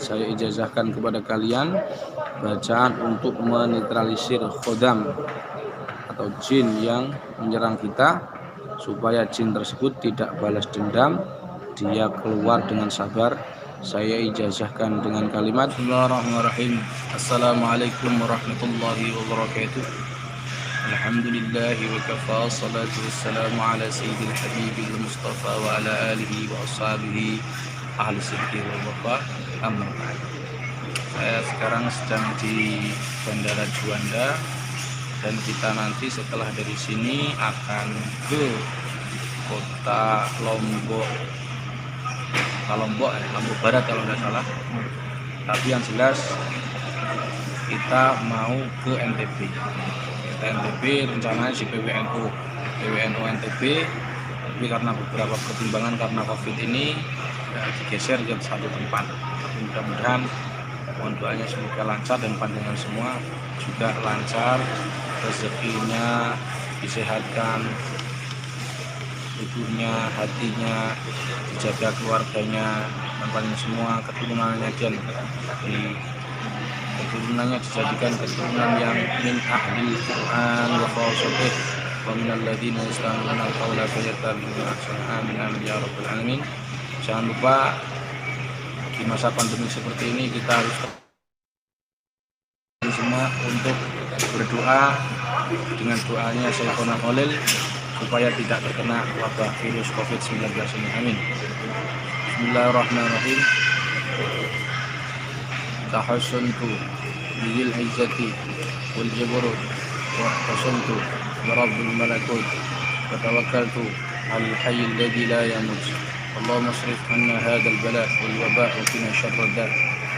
saya ijazahkan kepada kalian bacaan untuk menetralisir khodam atau jin yang menyerang kita, supaya jin tersebut tidak balas dendam, dia keluar dengan sabar. Saya ijazahkan dengan kalimat Bismillahirrahmanirrahim. Assalamualaikum warahmatullahi wabarakatuh. Alhamdulillahi wa kafa, salatu wassalamu ala sayyidil habibil mustafa wa ala alihi wa ashabihi ahli sidqi wal wafa, amma ba'd. Saya sekarang sedang di Bandara Juanda, dan kita nanti setelah dari sini akan ke kota Lombok Barat kalau tidak salah. Tapi yang jelas kita mau ke NTB. NTB rencananya di PWNU NTB, tapi karena beberapa pertimbangan karena COVID ini ya, digeser ke satu tempat. Mudah-mudahan mohon doanya semoga lancar dan pandangan semua juga lancar, rezekinya disehatkan, tubuhnya, hatinya dijaga, keluarganya dan paling semua keturunannya dan keturunannya dijadikan keturunan yang min ahli Quran wa khawsatih wa minal ladina yastami'una al-qawla fayattabi'una ahsana. Amin amin ya rabbal alamin. Jangan lupa di masa pandemi seperti ini kita harus semua untuk berdoa dengan doanya Sayyidina Khalil supaya tidak terkena wabah virus COVID-19 ini. Amin. Bismillahirrahmanirrahim. Tahassuntu bil izzati wal jabarut wa tasantu bi rabbil malakut wa tawakkaltu al hayy alladhi la yamut. Allahumma asrif anna hadzal bala wal waba' wa qina syarra da'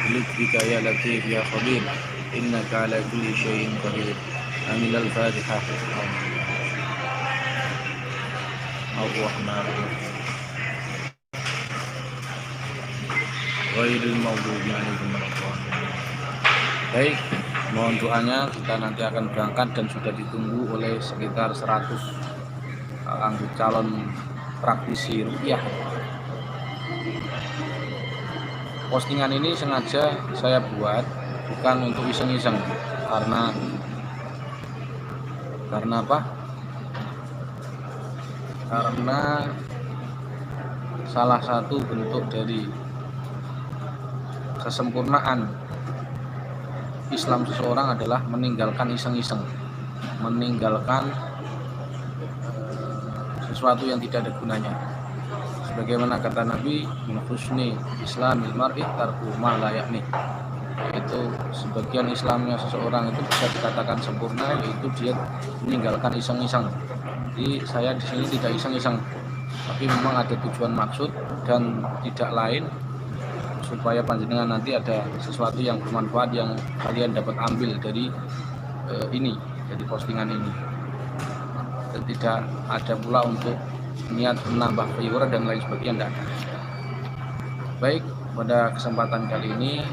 bi ya latif ya khabir innaka ala kulli syai'in qadir. Amin. Al-Fatihah. Ar-Rahman Ghairil maghdubi 'alaihim waladdallin. Baik, mohon doanya, kita nanti akan berangkat dan sudah ditunggu oleh sekitar 100 anggota calon praktisi ruqyah. Postingan ini sengaja saya buat bukan untuk iseng-iseng, karena apa? Karena salah satu bentuk dari kesempurnaan Islam seseorang adalah meninggalkan iseng-iseng, meninggalkan sesuatu yang tidak ada gunanya. Sebagaimana kata Nabi, min husni islamil mar'i tarku ma la ya'ni. Itu sebagian Islamnya seseorang itu bisa dikatakan sempurna, yaitu dia meninggalkan iseng-iseng. Jadi saya di sini tidak iseng-iseng, tapi memang ada tujuan maksud dan tidak lain, supaya panjenengan nanti ada sesuatu yang bermanfaat yang kalian dapat ambil dari dari postingan ini, dan tidak ada pula untuk niat menambah viewer dan lain sebagainya, tidak ada. Baik, pada kesempatan kali ini,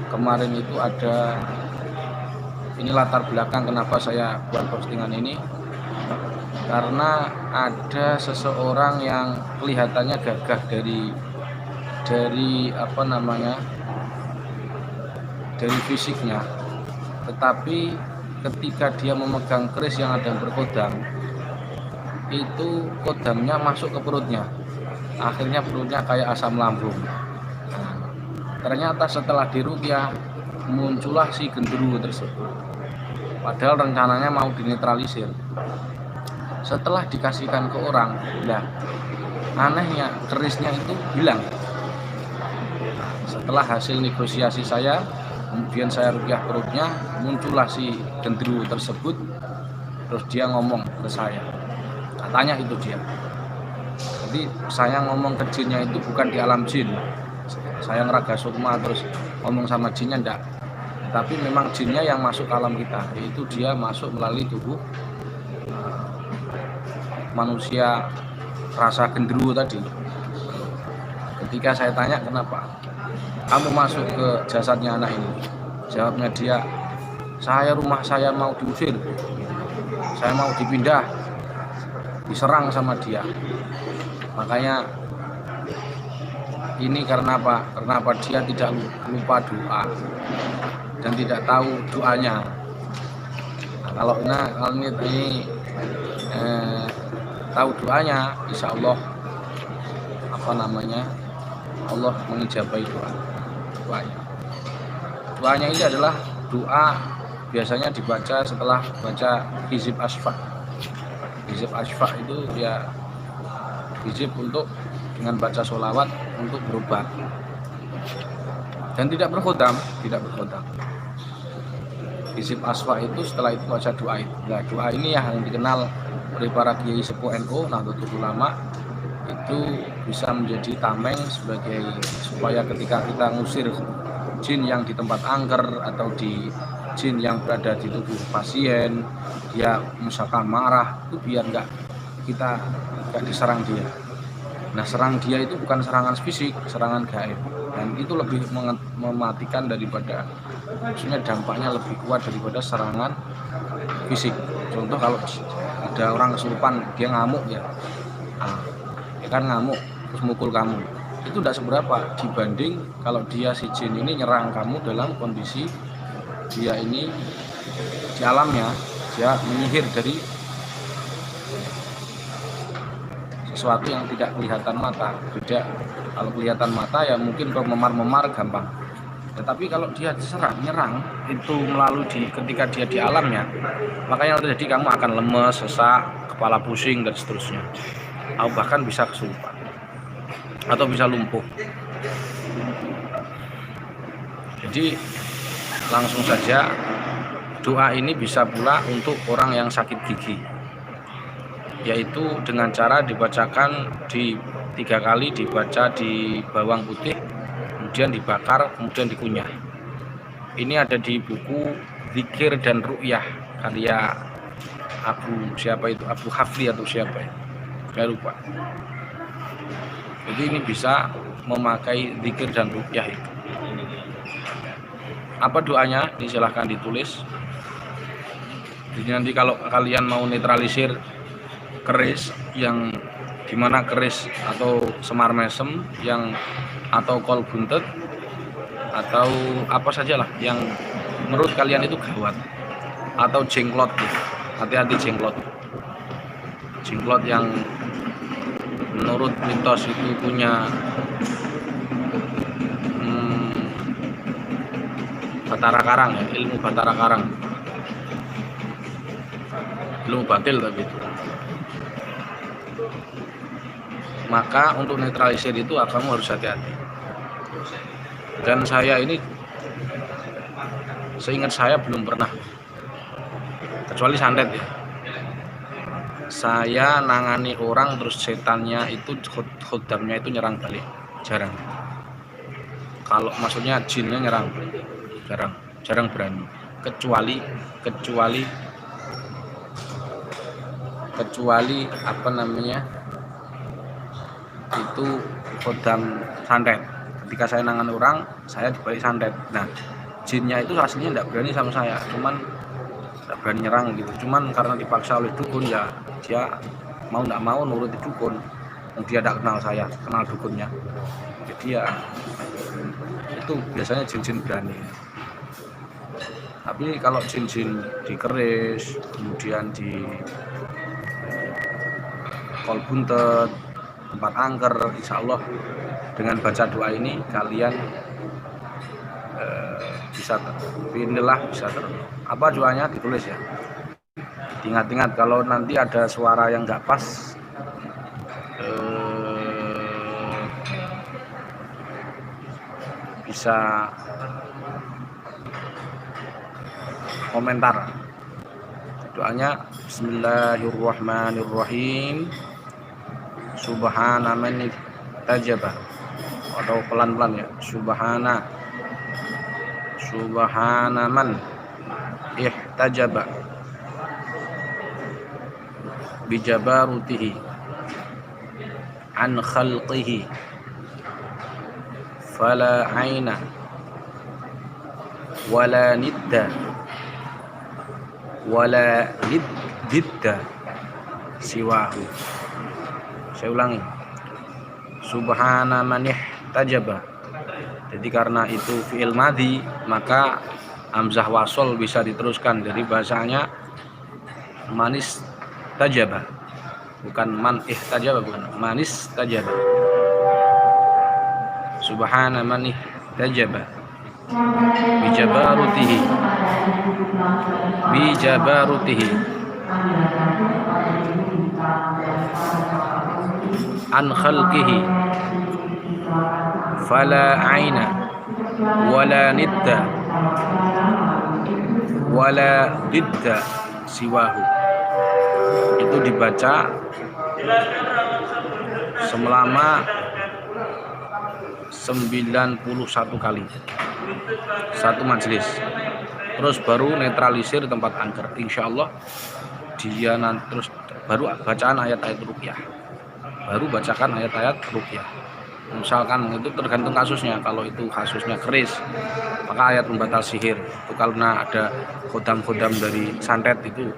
kemarin itu ada, ini latar belakang kenapa saya buat postingan ini, karena ada seseorang yang kelihatannya gagah dari fisiknya, tetapi ketika dia memegang keris yang ada berkodam, itu kodamnya masuk ke perutnya, akhirnya perutnya kayak asam lambung. Ternyata setelah diruqyah muncullah si genderuwo tersebut, padahal rencananya mau dinetralisir. Setelah dikasihkan ke orang, anehnya kerisnya itu hilang. Setelah hasil negosiasi saya, kemudian saya ruqyah perutnya, muncullah si genderuwo tersebut. Terus dia ngomong ke saya, katanya itu dia. Jadi saya ngomong ke jinnya itu bukan di alam jin, saya ngeraga sukma terus ngomong sama jinnya, enggak. Tapi memang jinnya yang masuk ke alam kita, yaitu dia masuk melalui tubuh manusia rasa genderuwo tadi. Ketika saya tanya, kenapa kamu masuk ke jasadnya anak ini? Jawabnya dia, rumah saya mau diusir, saya mau dipindah, diserang sama dia. Makanya Ini karena apa? Karena apa? Dia tidak lupa doa dan tidak tahu doanya. Kalau ini tahu doanya, insya Allah Allah mengijabahi doanya. Doanya ini adalah doa biasanya dibaca setelah baca hizib asfa. Hizib asfa itu ya hizib untuk dengan baca sholawat untuk berobat dan tidak berkhodam. Hizib asfa itu setelah itu baca doa itu. Nah, doa ini yang dikenal oleh para kiai sepuh NU Nahdlatul Ulama itu bisa menjadi tameng supaya ketika kita ngusir jin yang di tempat angker atau di jin yang berada di tubuh pasien, dia misalkan marah, itu biar kita nggak diserang dia. Nah, serang dia itu bukan serangan fisik, serangan gaib, dan itu lebih mematikan daripada, maksudnya dampaknya lebih kuat daripada serangan fisik. Contoh kalau ada orang kesurupan, dia ngamuk ya kan ngamuk terus mukul kamu, itu tidak seberapa dibanding kalau dia si jin ini nyerang kamu dalam kondisi dia ini di alamnya, dia menyihir dari sesuatu yang tidak kelihatan mata. Beda kalau kelihatan mata ya mungkin kalau memar-memar gampang, tetapi kalau dia nyerang itu melalui ketika dia di alamnya, makanya terjadi kamu akan lemes, sesak, kepala pusing dan seterusnya, atau bahkan bisa kesurupan atau bisa lumpuh. Jadi langsung saja doa ini bisa pula untuk orang yang sakit gigi, yaitu dengan cara dibacakan 3 kali, dibaca di bawang putih, kemudian dibakar, kemudian dikunyah. Ini ada di buku Zikir dan Ru'yah karya Abu Hafli atau siapa ya, saya lupa. Jadi ini bisa memakai zikir dan ruqyah itu. Apa doanya? Ini silahkan ditulis. Jadi nanti kalau kalian mau netralisir keris yang dimana keris atau semar mesem yang atau kol buntet atau apa sajalah yang menurut kalian itu gawat, atau jenglot, hati-hati jenglot yang menurut mitos itu punya batara karang ya, ilmu batara karang, ilmu batil tapi itu. Maka untuk netralisir itu kamu harus hati-hati. Dan saya ini seingat saya belum pernah, kecuali santet ya, saya nangani orang terus setannya itu khodamnya itu nyerang balik, jarang. Kalau maksudnya jinnya nyerang, jarang berani, kecuali apa namanya itu khodam santet. Ketika saya nangani orang, saya dibalik santet. Nah, jinnya itu aslinya tidak berani sama saya, cuman tidak berani nyerang gitu. Cuman karena dipaksa oleh dukun ya, dia mau tidak mau nurut di dukun. Dia tidak kenal saya, kenal dukunnya. Jadi ya itu biasanya jin-jin berani. Tapi kalau jin-jin di keris, kemudian di kol buntet, tempat angker, insya Allah dengan baca doa ini kalian bisa apa doanya ditulis ya. Ingat-ingat kalau nanti ada suara yang nggak pas, bisa komentar. Doanya Bismillahirrahmanirrahim. Subhana man ihtajaba, atau pelan-pelan ya. Subhana man ihtajaba bijabarutihi an khalqihi fala aina wala nidda wala nidda siwahu. Saya ulangi. Subhana man ihtajaba. Jadi karena itu fi'il madhi, maka hamzah wasol bisa diteruskan dari bahasanya manis tajaba, bukan man ihtajaba, bukan manis tajaba. Subhana man ihtajaba bijabarutihi an khalqihi fala aina wala nidda wala didda siwahu. Itu dibaca selama 91 kali satu majelis, terus baru netralisir tempat angker. Insya Allah dia nanti terus baru bacaan ayat-ayat ruqyah, baru bacakan ayat-ayat ruqyah. Misalkan itu tergantung kasusnya. Kalau itu kasusnya keris, maka ayat pembatal sihir itu karena ada khodam-khodam dari santet itu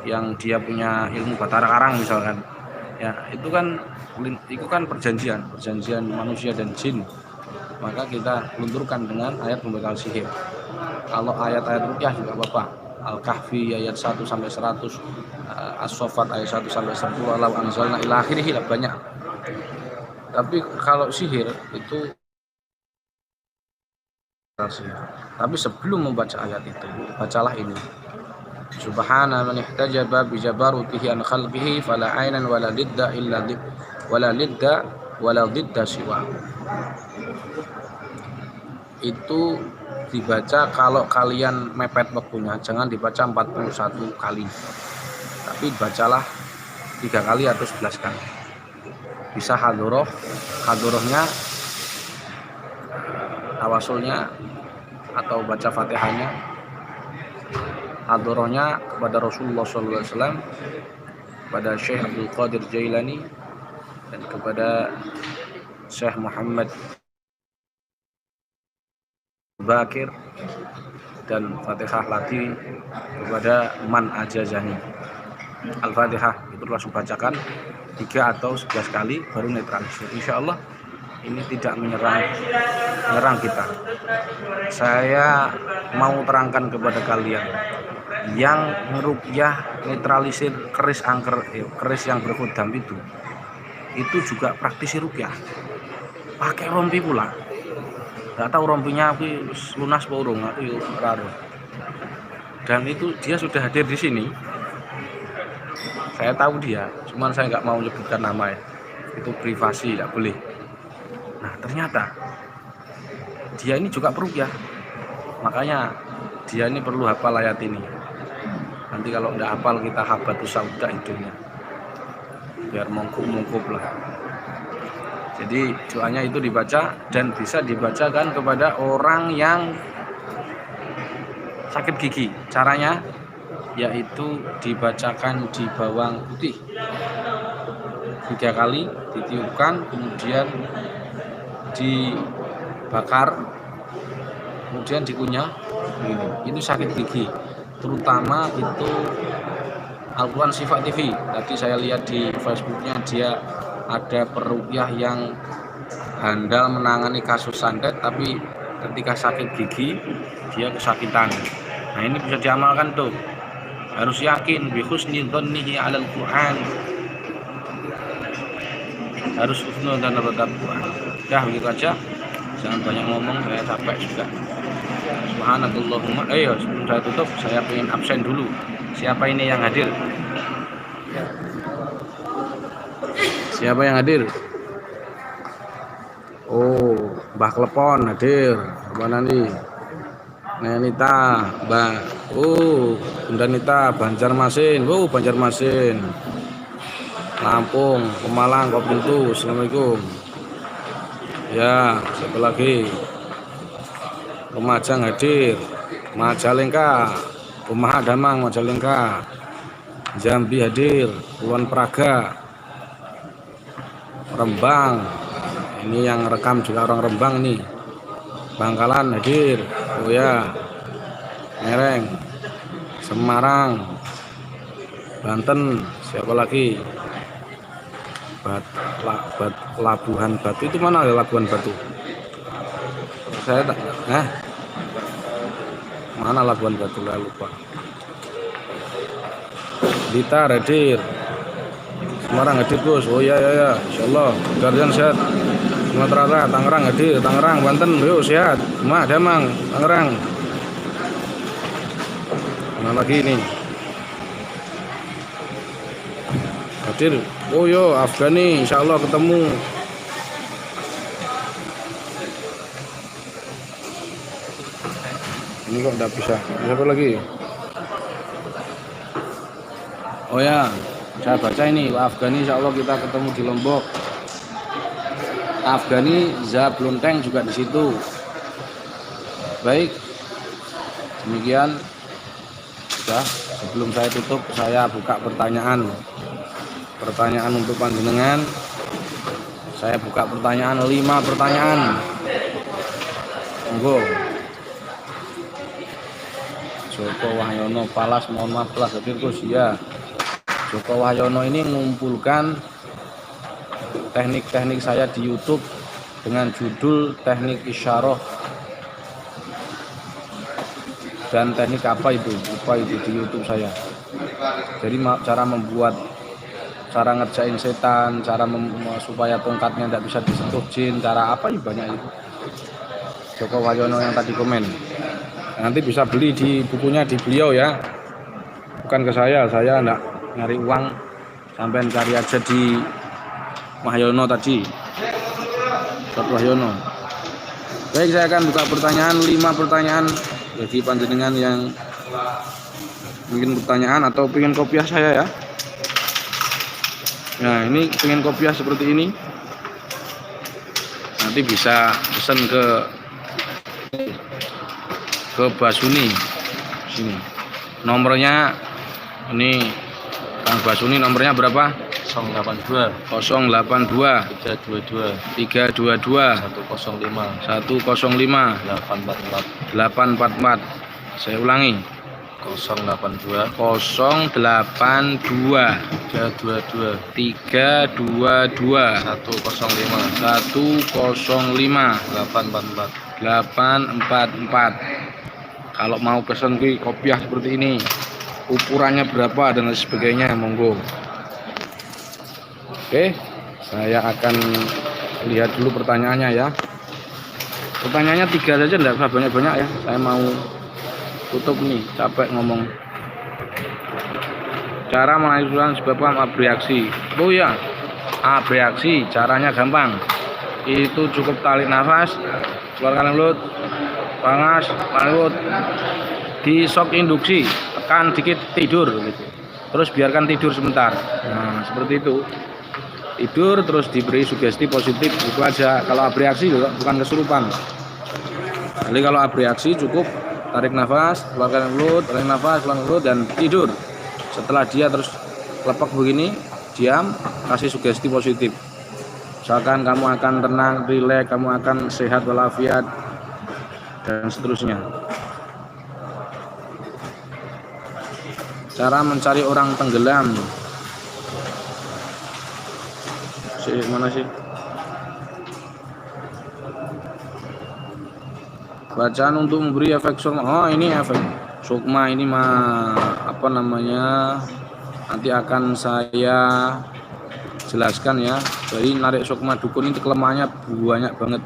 yang dia punya ilmu batara karang misalkan, ya itu kan perjanjian manusia dan jin, maka kita lunturkan dengan ayat pembatal sihir. Kalau ayat-ayat ruqyah juga apa-apa, Al-Kahfi ayat 1 sampai 100, As-Saffat ayat 1 sampai 10, walau anzalna ila akhirih, banyak. Tapi kalau sihir itu sihir. Tapi sebelum membaca ayat itu, bacalah ini. Subhana man ihtajaba bi jabarutihi an khalqihi fala ainan wala lidda illa lid wala lidda wala didda siwa. Itu dibaca kalau kalian mepet waktunya, jangan dibaca 41 kali. Tapi bacalah 3 kali atau 11 kali. Bisa hadorohnya, tawasulnya atau baca Fatihahnya, hadorohnya kepada Rasulullah SAW, kepada Syekh Abdul Qadir Jailani, dan kepada Syekh Muhammad Bakir, dan Fatihah lagi kepada Man Ajazani. Al-Fatihah itu langsung bacakan 3 atau 11 kali baru netralisir. Insya Allah ini tidak menyerang kita. Saya mau terangkan kepada kalian yang meruqyah netralisir keris angker, keris yang berkhodam itu juga praktisi ruqyah, pakai rompi pula. Nggak tahu rompinya lunas apa urung, aku raro. Dan itu dia sudah hadir di sini. Saya tahu dia, cuman saya nggak mau menyebutkan nama ya. Itu privasi, tidak boleh. Nah ternyata dia ini juga peruqyah. Makanya dia ini perlu hafal ayat ini. Nanti kalau nggak hafal kita habatus sauda hidungnya, biar mongkup lah. Jadi doanya itu dibaca dan bisa dibacakan kepada orang yang sakit gigi. Caranya yaitu dibacakan di bawang putih 3 kali, ditiupkan, kemudian dibakar, kemudian dikunyah. Itu sakit gigi, terutama itu Al-Quran Sifat TV. Tadi saya lihat di Facebooknya dia ada peruqyah yang handal menangani kasus santet, tapi ketika sakit gigi dia kesakitan. Nah ini bisa diamalkan tuh. Harus yakin bi husni dzannihi 'alal Qur'an. Harus husnul dan terhadap Quran. Ya begitu aja. Jangan banyak ngomong, saya capek juga. Subhanallahumma. Sebelum saya tutup, saya pengen absen dulu. Siapa ini yang hadir? Siapa yang hadir? Oh, Mbah Klepon hadir. Mana nih? Nenita, Mbak. Bunda Nita, Banjarmasin. Banjarmasin. Lampung, Pemalang, Kopintu. Assalamualaikum. Ya, siapa lagi? Lumajang hadir. Majalengka, Rumah Damang, Majalengka. Jambi hadir. Kulon Praga, Rembang. Ini yang rekam juga orang Rembang nih. Bangkalan hadir. Oh ya, Ngereng, Semarang, Banten, siapa lagi? Labuhan Batu itu mana ya, Labuhan Batu? Saya tak, mana Labuhan Batu, lah lupa. Blitar hadir, Semarang hadir Gus. Oh ya, insyaallah. Guardian sehat. Sumatera, Tangerang hadir, Tangerang, Banten, yuk sehat. Damang, Tangerang. Mana lagi ini? Hadir. Oh yo, Afgani, insyaallah ketemu. Ini kok enggak bisa. Siapa lagi? Oh ya, saya baca ini, Afgani insyaallah kita ketemu di Lombok. Afgani Zablunteng juga di situ. Baik, demikian sudah. Sebelum saya tutup, saya buka pertanyaan untuk panjenengan. Saya buka pertanyaan 5 pertanyaan. Monggo. Joko Wahyono Palas, mohon maaf telah hadir Gus ya. Joko Wahyono ini mengumpulkan teknik-teknik saya di YouTube dengan judul teknik isyarah dan teknik apa itu di YouTube saya. Jadi cara membuat, cara ngerjain setan, cara supaya tongkatnya tidak bisa disentuh jin, cara apa, banyak itu. Joko Wahyono yang tadi komen. Nanti bisa beli di bukunya di beliau ya, bukan ke saya enggak nyari uang, sampai cari aja di Wahyono tadi, Joko Wahyono. Baik, saya akan buka pertanyaan 5 pertanyaan bagi panjenengan yang mungkin pertanyaan atau pengen kopiah saya ya. Nah, ini pengen kopiah seperti ini, nanti bisa pesan ke Basuni sini. Nomornya ini Kang Basuni, nomornya berapa? 082 322 105 844. Saya ulangi, 082 322 105 844. Kalau mau pesan kopiah seperti ini, ukurannya berapa dan lain sebagainya, monggo. Oke, saya akan lihat dulu pertanyaannya ya. Pertanyaannya 3 saja, enggak usah banyak-banyak ya. Saya mau tutup nih, capek ngomong. Cara mengajukan sebab abreaksi. Oh ya, abreaksi caranya gampang. Itu cukup tarik nafas, keluarkan mulut, panas, mulut, di shock induksi, tekan dikit, tidur gitu. Terus biarkan tidur sebentar. Nah, seperti itu. Tidur terus diberi sugesti positif, itu aja. Kalau abreaksi bukan kesurupan. Jadi kalau abreaksi cukup tarik nafas, keluarkan mulut, tarik nafas, keluarkan mulut, dan tidur. Setelah dia terus lepak begini, diam, kasih sugesti positif. Misalkan kamu akan tenang, rileks, kamu akan sehat walafiat, dan seterusnya. Cara mencari orang tenggelam. Mana sih? Bacaan untuk memberi efek sukma. Oh, ini efek sukma ini apa namanya? Nanti akan saya jelaskan ya. Jadi narik sukma dukun ini kelemahannya banyak banget.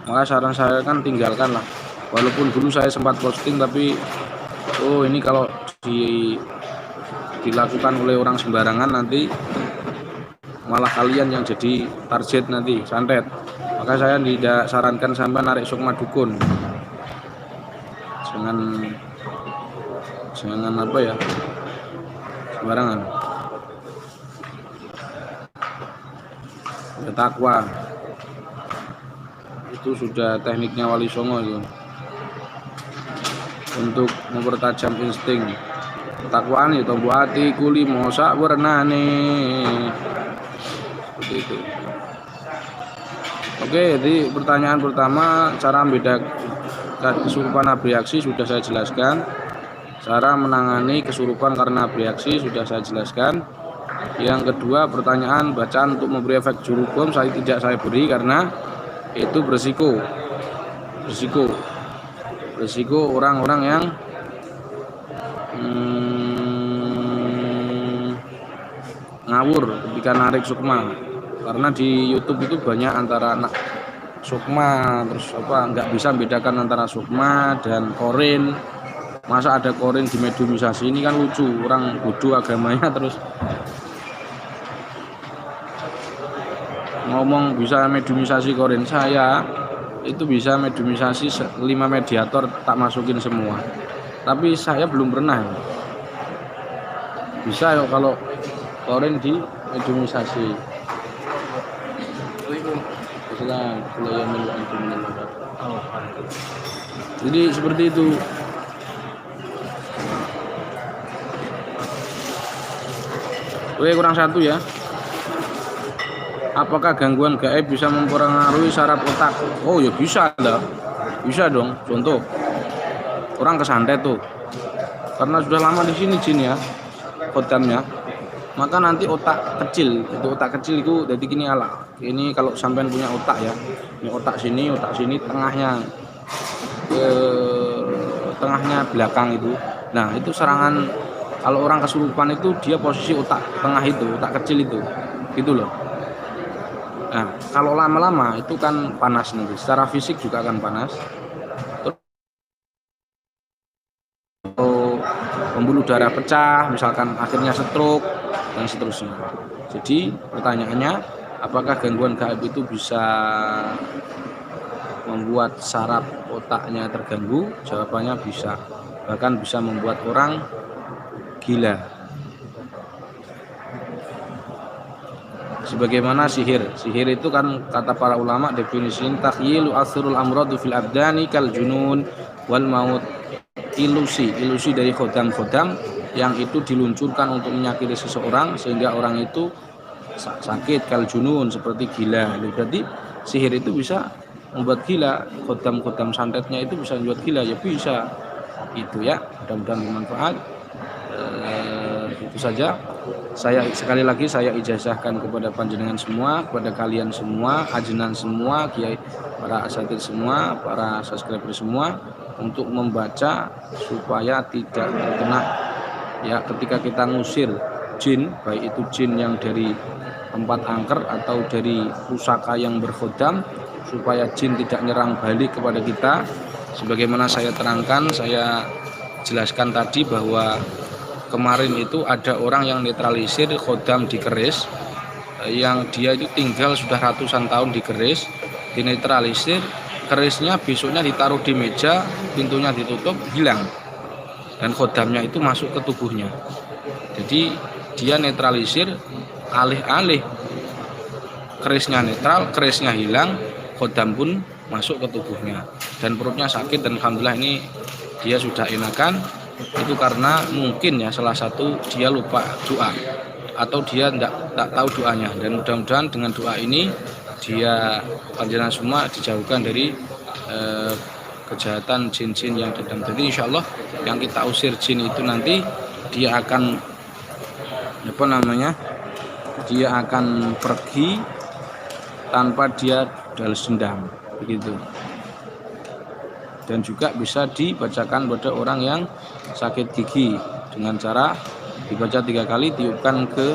Maka saran saya kan tinggalkan lah. Walaupun dulu saya sempat posting, tapi ini kalau dilakukan oleh orang sembarangan nanti malah kalian yang jadi target nanti, santet. Maka saya tidak sarankan sampai narik sukma dukun. Jangan apa ya, sembarangan. Ya, takwa itu sudah tekniknya Wali Songo itu, untuk mempertajam insting. Takwaan itu buat hati kuli mosak bernane. Seperti itu. Oke, jadi pertanyaan pertama, cara membedakan kesurupan abreaksi sudah saya jelaskan. Cara menangani kesurupan karena abreaksi sudah saya jelaskan. Yang kedua, pertanyaan bacaan untuk memberi efek jurukum tidak saya beri karena itu berisiko orang-orang yang ngawur ketika narik sukma, karena di YouTube itu banyak antara anak sukma terus nggak bisa membedakan antara sukma dan korin. Masa ada korin di mediumisasi, ini kan lucu, orang bodoh agamanya terus ngomong bisa mediumisasi korin. Saya itu bisa mediumisasi 5 mediator tak masukin semua, tapi saya belum pernah bisa ya kalau korin di mediumisasi. Jadi seperti itu. Oke, kurang satu ya. Apakah gangguan gaib bisa mempengaruhi saraf otak? Oh ya bisa dong. Contoh, orang kesantet tuh, karena sudah lama di sini jin ya, khodamnya. Maka nanti otak kecil itu jadi gini ala. Ini kalau sampean punya otak ya, ini otak sini, tengahnya belakang itu. Nah itu serangan, kalau orang kesurupan itu dia posisi otak tengah itu, otak kecil itu, gitu loh. Nah kalau lama-lama itu kan panas nanti, secara fisik juga akan panas. Pembuluh darah pecah, misalkan akhirnya stroke dan seterusnya. Jadi pertanyaannya, apakah gangguan gaib itu bisa membuat saraf otaknya terganggu? Jawabannya bisa, bahkan bisa membuat orang gila. Sebagaimana sihir itu kan kata para ulama definisiin takhyilu asrul amradu fil abdani kal junun wal maut. Ilusi dari khodam yang itu diluncurkan untuk menyakiti seseorang sehingga orang itu sakit, kal junun, seperti gila. Berarti sihir itu bisa membuat gila, khodam santetnya itu bisa membuat gila, ya bisa. Itu ya, mudah-mudahan bermanfaat. Itu saja. Sekali lagi saya ijazahkan kepada panjenengan semua, kepada kalian semua, ajenan semua, kiai, para asatidz semua, para subscriber semua, untuk membaca supaya tidak terkena ya ketika kita ngusir jin, baik itu jin yang dari tempat angker atau dari pusaka yang berkhodam, supaya jin tidak nyerang balik kepada kita. Sebagaimana saya terangkan, saya jelaskan tadi bahwa kemarin itu ada orang yang netralisir khodam di keris, yang dia itu tinggal sudah ratusan tahun di keris, dinetralisir, kerisnya besoknya ditaruh di meja, pintunya ditutup, hilang, dan khodamnya itu masuk ke tubuhnya. Jadi dia netralisir, alih-alih kerisnya netral, kerisnya hilang, khodam pun masuk ke tubuhnya, dan perutnya sakit, dan alhamdulillah ini dia sudah enakan. Itu karena mungkin ya salah satu dia lupa doa atau dia tidak tahu doanya, dan mudah-mudahan dengan doa ini dia panjenengan semua dijauhkan dari kejahatan jin-jin yang datang. Jadi insya Allah yang kita usir jin itu nanti dia akan dia akan pergi tanpa dia balas dendam, begitu. Dan juga bisa dibacakan pada orang yang sakit gigi dengan cara dibaca 3 kali, tiupkan ke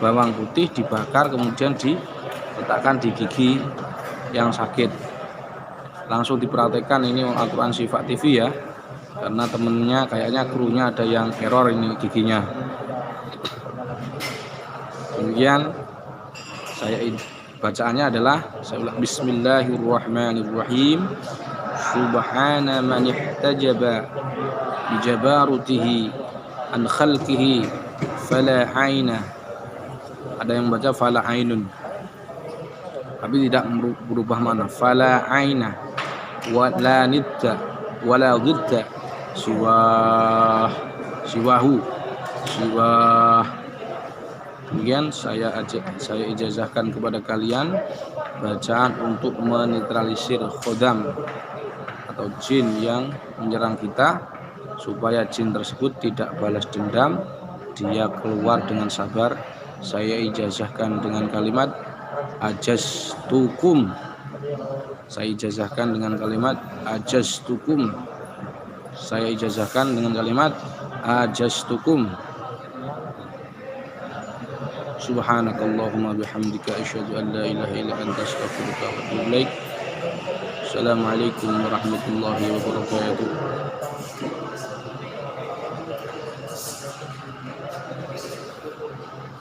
bawang putih, dibakar, kemudian diletakkan di gigi yang sakit. Langsung dipraktekkan, ini Al-Quran Syifa TV ya, karena temennya kayaknya krunya ada yang error ini giginya. Kemudian bacaannya adalah saya ulang, Bismillahirrahmanirrahim. Subhana man ihtajaba bijabarutihi an khalqihi fala aina. Ada yang baca fala ainun, tapi tidak berubah mana. Fala aina wa la nidda wa la dhidda siwahu. Kemudian saya ijazahkan kepada kalian bacaan untuk menetralisir khodam atau jin yang menyerang kita, supaya jin tersebut tidak balas dendam dia keluar dengan sabar, saya ijazahkan dengan kalimat ajaztukum. Saya ijazahkan dengan kalimat ajaztukum. Saya ijazahkan dengan kalimat ajaztukum. Subhanakallahumma bihamdika asyhadu an la ilaha illa anta astaghfiruka wa atubu ilaik. Assalamualaikum warahmatullahi wabarakatuh.